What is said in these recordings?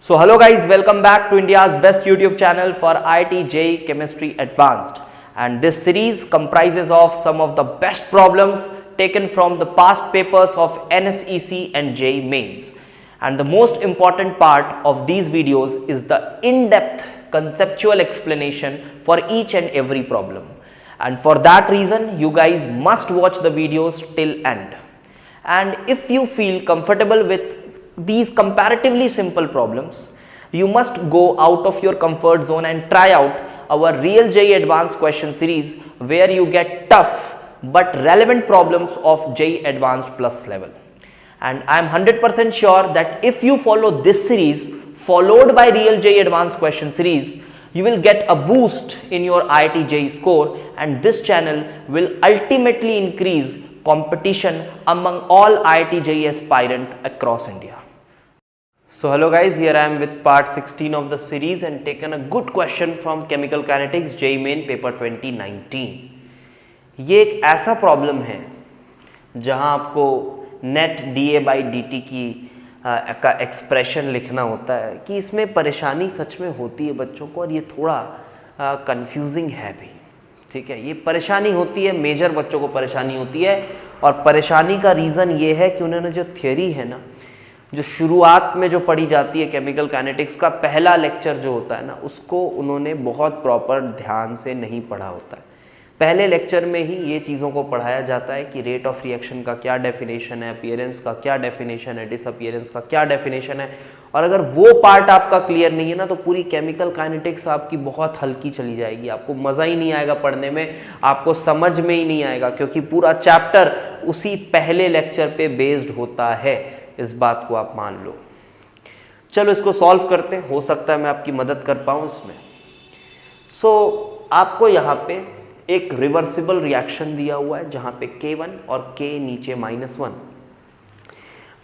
So hello guys, welcome back to India's best YouTube channel for IIT JEE Chemistry Advanced, and this series comprises of some of the best problems taken from the past papers of NSEC and JEE Mains. And the most important part of these videos is the in-depth conceptual explanation for each and every problem. And for that reason, you guys must watch the videos till end. And if you feel comfortable with these comparatively simple problems, you must go out of your comfort zone and try out our Real JEE Advanced question series, where you get tough but relevant problems of JEE Advanced Plus level. And I am 100% sure that if you follow this series followed by Real JEE Advanced question series, you will get a boost in your IIT JEE score, and this channel will ultimately increase competition among all IIT JEE aspirant across India. So hello guys, here I am with part 16 of the series and taken a good question from Chemical Kinetics JEE Main paper 2019. ये एक ऐसा problem है जहां आपको net DA by dt की का expression लिखना होता है कि इसमें परेशानी सच में होती है बच्चों को, और ये थोड़ा कंफ्यूजिंग है भी। ठीक है, ये परेशानी होती है, मेजर बच्चों को परेशानी होती है, और परेशानी का रीज़न ये है कि उन्होंने जो थ्योरी है ना, जो शुरुआत में जो पढ़ी जाती है केमिकल काइनेटिक्स का पहला लेक्चर जो होता है ना, उसको उन्होंने बहुत प्रॉपर ध्यान से नहीं पढ़ा होता है। पहले लेक्चर में ही ये चीज़ों को पढ़ाया जाता है कि रेट ऑफ रिएक्शन का क्या डेफिनेशन है, अपीयरेंस का क्या डेफिनेशन है, डिसअपीयरेंस का क्या डेफिनेशन है, और अगर वो पार्ट आपका क्लियर नहीं है ना, तो पूरी केमिकल काइनेटिक्स आपकी बहुत हल्की चली जाएगी, आपको मज़ा ही नहीं आएगा पढ़ने में, आपको समझ में ही नहीं आएगा, क्योंकि पूरा चैप्टर उसी पहले लेक्चर पे बेस्ड होता है। इस बात को आप मान लो। चलो इसको सॉल्व करते हैं, हो सकता है मैं आपकी मदद कर पाऊँ इसमें। आपको यहाँ पे एक रिवर्सिबल रिएक्शन दिया हुआ है जहाँ पे K1 और K नीचे -1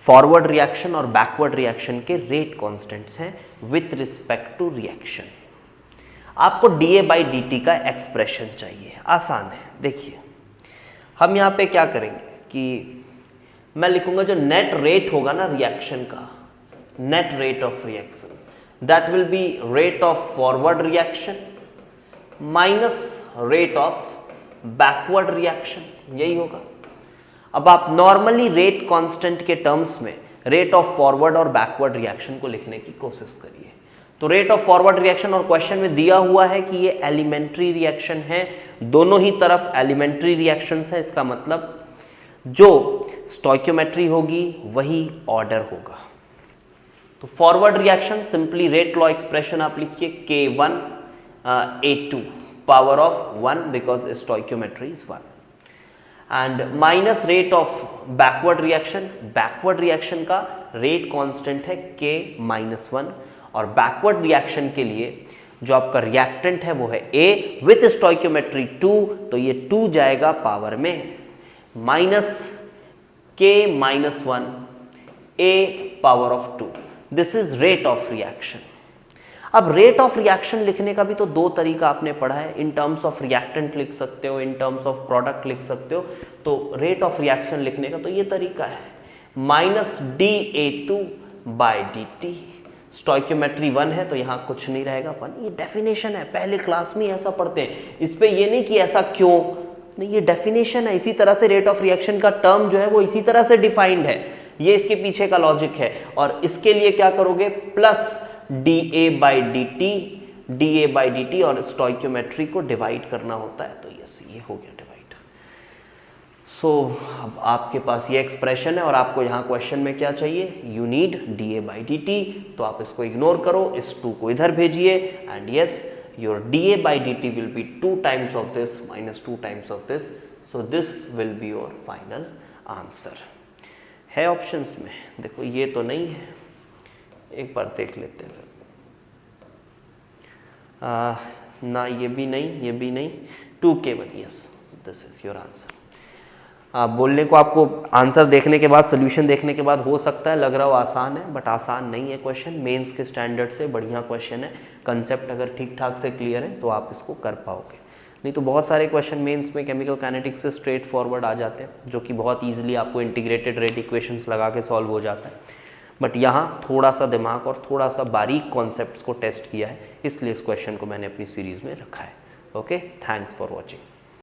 फॉरवर्ड रिएक्शन और बैकवर्ड रिएक्शन के रेट कांस्टेंट्स हैं विथ रिस्पेक्ट टू रिएक्शन। आपको DA by dt का एक्सप्रेशन चाहिए। आसान है, देखिए हम यहाँ पे क्या करेंगे कि मैं लिखूंगा जो नेट रेट होगा ना रिएक्शन का, net rate of reaction, that will be rate of forward reaction minus rate of backward reaction, यही होगा। अब आप नॉर्मली रेट कांस्टेंट के टर्म्स में रेट ऑफ फॉरवर्ड और बैकवर्ड रिएक्शन को लिखने की कोशिश करिए। तो रेट ऑफ फॉरवर्ड रिएक्शन और क्वेश्चन में दिया हुआ है कि ये एलिमेंट्री रिएक्शन है, दोनों ही तरफ एलिमेंट्री रिएक्शंस है। इसका मतलब जो स्टोइकियोमेट्री होगी वही ऑर्डर होगा। तो forward reaction simply rate law expression आप लिखिए K1 A2 power of 1 because stoichiometry is 1 and minus rate of backward reaction. Backward reaction का रेट कांस्टेंट है K-1, और बैकवर्ड रिएक्शन के लिए जो आपका रिएक्टेंट है वो है A विथ स्टोइकियोमेट्री 2, तो ये 2 जाएगा पावर में minus K-1 A power of 2। This is rate of reaction. अब रेट ऑफ रिएक्शन लिखने का भी तो दो तरीका आपने पढ़ा है, इन टर्म्स ऑफ रिएक्टेंट लिख सकते हो, इन टर्म्स ऑफ प्रोडक्ट लिख सकते हो। तो रेट ऑफ रिएक्शन लिखने का तो ये तरीका है minus dA2 by dt। Stoichiometry 1 है तो यहाँ कुछ नहीं रहेगा 1। ये डेफिनेशन है, पहले क्लास में ऐसा पढ़ते हैं, इस पे ये नहीं कि ऐसा क्यों नहीं, ये डेफिनेशन है। इसी तरह से रेट ऑफ रिएक्शन का टर्म जो है वो इसी तरह से डिफाइंड है, ये इसके पीछे का लॉजिक है। और इसके लिए क्या करोगे, प्लस DA by dt, और स्टोइकियोमेट्री को डिवाइड करना होता है, तो यस ये हो गया डिवाइड। अब आपके पास ये एक्सप्रेशन है, और आपको यहाँ क्वेश्चन में क्या चाहिए, you need DA by dt, तो आप इसको इग्नोर करो, इस 2 को इधर भेजिए, and yes your DA by dt will be 2 times of this minus 2 times of this, so this will be your final answer। है ऑप्शंस में, देखो ये तो नहीं है, एक बार देख लेते हैं। ना ये भी नहीं, ये भी नहीं, 2K1, yes this is your answer. बोलने को आपको आंसर देखने के बाद, सोल्यूशन देखने के बाद हो सकता है लग रहा हो आसान है, बट आसान नहीं है क्वेश्चन। मेंस के स्टैंडर्ड से बढ़िया क्वेश्चन है। कंसेप्ट अगर ठीक ठाक से क्लियर है तो आप इसको कर पाओगे, नहीं तो बहुत सारे क्वेश्चन मेंस में केमिकल काइनेटिक्स से स्ट्रेट फॉरवर्ड आ जाते हैं, जो कि बहुत ईजिली आपको इंटीग्रेटेड रेट इक्वेशंस लगा के सॉल्व हो जाता है। बट यहाँ थोड़ा सा दिमाग और थोड़ा सा बारीक कॉन्सेप्ट्स को टेस्ट किया है, इसलिए इस क्वेश्चन को मैंने अपनी सीरीज में रखा है। Okay, thanks for watching.